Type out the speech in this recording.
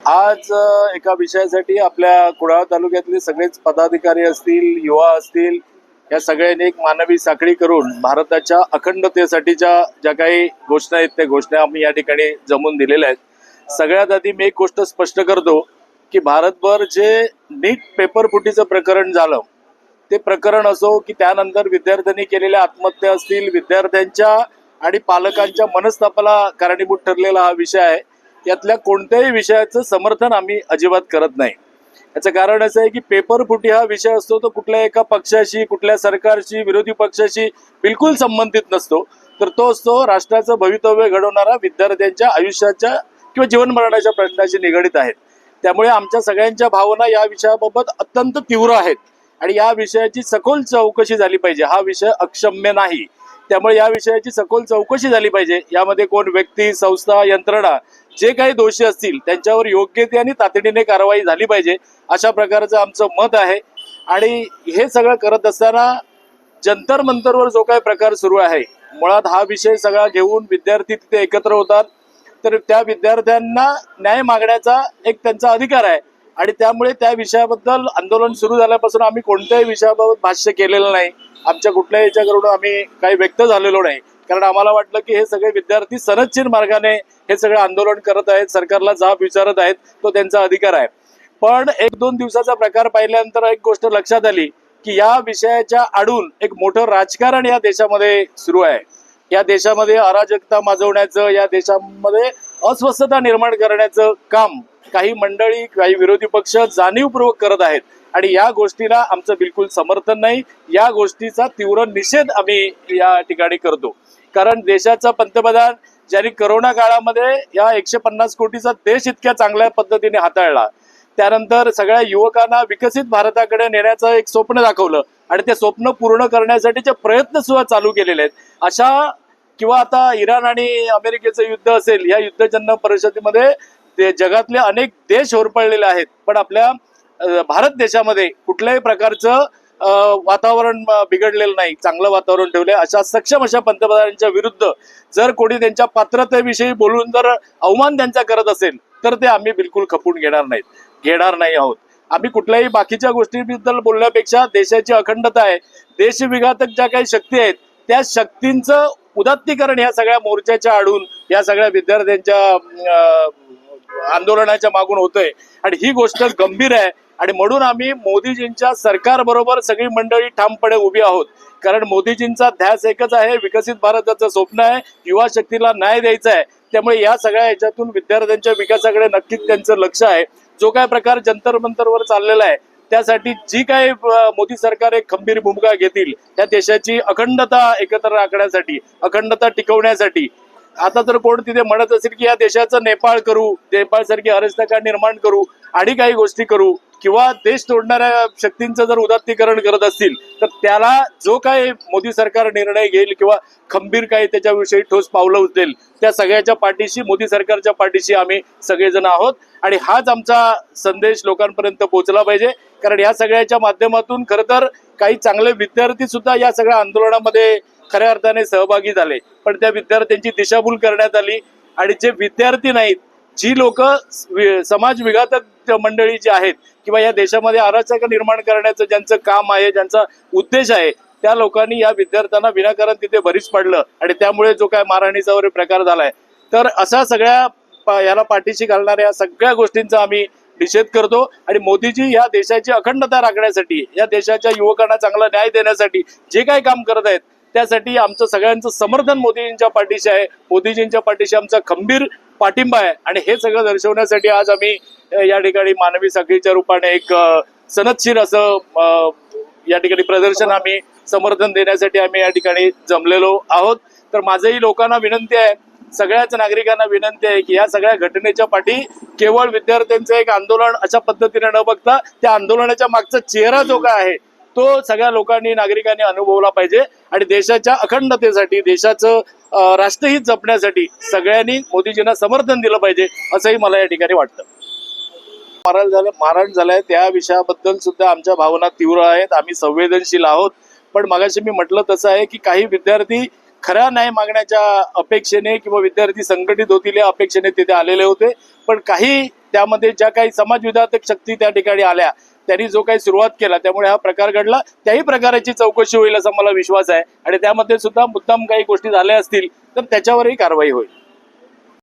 आज एका विषयासाठी आपल्या कुडाळ तालुक्यातले सगळेच पदाधिकारी असतील, युवा असतील, या सगळ्यांनी एक मानवी साखळी करून भारताच्या अखंडतेसाठीच्या ज्या काही घोषणा आहेत त्या घोषणा आम्ही या ठिकाणी जमवून दिलेल्या आहेत। सगळ्यात आधी मी एक गोष्ट स्पष्ट करतो की भारतभर जे नीट पेपर फुटीचं प्रकरण झालं ते प्रकरण असो की त्यानंतर विद्यार्थ्यांनी केलेल्या आत्महत्या असतील, विद्यार्थ्यांच्या आणि पालकांच्या मनस्तापाला कारणीभूत ठरलेला हा विषय आहे। यातल्या कोणत्याही विषयाचं समर्थन आम्ही अजिबात करत नाही। याचं कारण असं आहे की पेपर फुटी हा विषय असतो तो कुठल्या एका पक्षाशी, कुठल्या सरकारशी, विरोधी पक्षाशी बिलकुल संबंधित नसतो, तर तो असतो राष्ट्राचं भवितव्य घडवणारा विद्यार्थ्यांच्या आयुष्याच्या किंवा जीवन मरणाच्या प्रश्नाशी निगडित आहेत। त्यामुळे आमच्या सगळ्यांच्या भावना या विषयाबाबत अत्यंत तीव्र आहेत आणि या विषयाची सखोल चौकशी झाली पाहिजे। हा विषय अक्षम्य नाही, त्यामुळे या विषयाची सखोल चौकशी झाली पाहिजे। यामध्ये कोण व्यक्ती, संस्था, यंत्रणा जे काही दोषी असतील त्यांच्यावर योग्य ते आणि तातडीने कारवाई झाली पाहिजे, अशा प्रकारचं आमचं मत आहे। आणि हे सगळं करत असताना जंतर मंतरवर जो काही प्रकार सुरू आहे, मुळात हा विषय सगळा घेऊन विद्यार्थी तिथे एकत्र होतात, तर त्या विद्यार्थ्यांना न्याय मागण्याचा एक त्यांचा अधिकार आहे आणि त्यामुळे त्या विषयाबद्दल आंदोलन सुरू झाल्यापासून आम्ही कोणत्याही विषयाबाबत भाष्य केलेलं नाही। आमच्या कुठल्याही याच्याकडून आम्ही काही व्यक्त झालेलो नाही, कारण आम्हाला वाटलं की हे सगळे विद्यार्थी सनदशीर मार्गाने हे सगळं आंदोलन करत आहेत, सरकारला जाब विचारत आहेत, तो त्यांचा अधिकार आहे। पण एक दोन दिवसाचा प्रकार पाहिल्यानंतर एक गोष्ट लक्षात आली की या विषयाच्या आडून एक मोठं राजकारण या देशामध्ये सुरू आहे। या देशामध्ये अराजकता माजवण्याचं, या देशामध्ये अस्वस्थता निर्माण करण्याचं काम काही मंडळी, काही विरोधी पक्ष जाणीवपूर्वक करत आहेत आणि या गोष्टीला आमचं बिलकुल समर्थन नाही। या गोष्टीचा तीव्र निषेध आम्ही या ठिकाणी करतो, कारण देशाचा पंतप्रधान ज्यांनी करोना काळामध्ये या 150 कोटीचा देश इतक्या चांगल्या पद्धतीने हाताळला, त्यानंतर सगळ्या युवकांना विकसित भारताकडे नेण्याचं एक स्वप्न दाखवलं आणि ते स्वप्न पूर्ण करण्यासाठीचे प्रयत्न सुद्धा चालू केलेले आहेत। अशा किंवा आता इराण आणि अमेरिकेचं युद्ध असेल, या युद्धजन्य परिस्थितीमध्ये ते जगातले अनेक देश होरपळलेले आहेत, पण आपल्या भारत देशामध्ये कुठल्याही प्रकारचं वातावरण बिघडलेलं नाही, चांगलं वातावरण ठेवलंय। अशा सक्षम अशा पंतप्रधानांच्या विरुद्ध जर कोणी त्यांच्या पात्रतेविषयी बोलून जर अवमान त्यांचा करत असेल तर ते आम्ही बिलकुल खपून घेणार नाही आहोत। आम्ही कुठल्याही बाकीच्या गोष्टींबद्दल बोलण्यापेक्षा देशाची अखंडता आहे, देशविघातक ज्या काही शक्ती आहेत त्या शक्तींचं उदात्तीकरण या सगळ्या मोर्चाच्या आडून, या सगळ्या विद्यार्थ्यांच्या आंदोलनाच्या मागून होतंय आणि ही गोष्ट गंभीर आहे। आणि म्हणून आम्ही मोदीजींच्या सरकार बरोबर सगळी मंडळी ठामपणे उभी आहोत, कारण मोदीजींचा ध्यास एकच आहे, विकसित भारताचं स्वप्न आहे, युवा शक्तीला न्याय द्यायचा आहे। त्यामुळे या सगळ्या ह्याच्यातून विद्यार्थ्यांच्या विकासाकडे नक्कीच त्यांचं लक्ष आहे। जो काय प्रकार जंतर मंतरवर चाललेला आहे त्यासाठी जी काही मोदी सरकार एक खंबीर भूमिका घेतील, त्या देशाची अखंडता एकत्र राखण्यासाठी, अखंडता टिकवण्यासाठी। आता तर कोण तिथे म्हणत असेल की या देशाचं नेपाळ करू, नेपाळ सारखी अराजकता निर्माण करू आणि काही गोष्टी करू किंवा देश तोडणाऱ्या शक्तींचं जर उदात्तीकरण करत असतील तर त्याला जो काही मोदी सरकार निर्णय घेईल किंवा खंबीर काही त्याच्याविषयी ठोस पावलं उचलेल, त्या सगळ्याच्या पाठीशी, मोदी सरकारच्या पाठीशी आम्ही सगळेजण आहोत आणि हाच आमचा संदेश लोकांपर्यंत पोहोचला पाहिजे। कारण या सगळ्याच्या माध्यमातून खरं तर काही चांगले विद्यार्थी सुद्धा या सगळ्या आंदोलनामध्ये खऱ्या अर्थाने सहभागी झाले, पण त्या विद्यार्थ्यांची दिशाभूल करण्यात आली आणि जे विद्यार्थी नाहीत, जी लोक समाज विघातक मंडळी जी आहेत किंवा या देशामध्ये अराजकता निर्माण करण्याचं ज्यांचं काम आहे, ज्यांचा उद्देश आहे, त्या लोकांनी या विद्यार्थ्यांना तिथे भरीस पडलं आणि त्यामुळे जो काय मारहाणीचा वगैरे प्रकार झालाय, तर अशा सगळ्या याला पाठीशी घालणाऱ्या या सगळ्या गोष्टींचा आम्ही निषेध करतो। आणि मोदीजी या देशाची अखंडता राखण्यासाठी, या देशाच्या युवकांना चांगला न्याय देण्यासाठी जे काही काम करत आहेत त्यासाठी आमचं सगळ्यांचं समर्थन मोदीजींच्या पाठीशी आहे, मोदीजींच्या पाठीशी आमचा खंबीर पाठिंबा आहे। आणि हे सगळं दर्शवण्यासाठी आज आम्ही या ठिकाणी मानवी साखळीच्या रूपाने एक सनदशीर असं या ठिकाणी प्रदर्शन, आम्ही समर्थन देण्यासाठी आम्ही या ठिकाणी जमलेलो आहोत। तर माझंही लोकांना विनंती आहे, सगळ्याच नागरिकांना विनंती आहे की या सगळ्या घटनेच्या पाठी केवळ विद्यार्थ्यांचं एक आंदोलन अशा पद्धतीने न बघता त्या आंदोलनाच्या मागचा चेहरा जो काय आहे तो सगळ्या लोकांनी, नागरिकांनी अनुभवला पाहिजे आणि देशाच्या अखंडतेसाठी, देशाचं राष्ट्रहित जपण्यासाठी सगळ्यांनी मोदीजींना समर्थन दिलं पाहिजे, असंही मला या ठिकाणी वाटतं। मारहाण झालंय त्या विषयाबद्दल सुद्धा आमच्या भावना तीव्र आहेत, आम्ही संवेदनशील आहोत। पण मगाशी मी म्हटलं तसं आहे की काही विद्यार्थी खऱ्या न्याय मागण्याच्या अपेक्षेने किंवा विद्यार्थी संघटित होतील या अपेक्षेने तिथे आलेले होते. पण काही त्यामध्ये ज्या काही समाजविघातक शक्ती त्या ठिकाणी आल्या, त्यांनी जो काही सुरुवात केला, त्यामुळे हा प्रकार घडला. त्याही प्रकाराची चौकशी होईल असा मला विश्वास आहे आणि त्यामध्ये सुद्धा मुद्दाम काही गोष्टी झाल्या असतील तर त्याच्यावरही कारवाई होईल.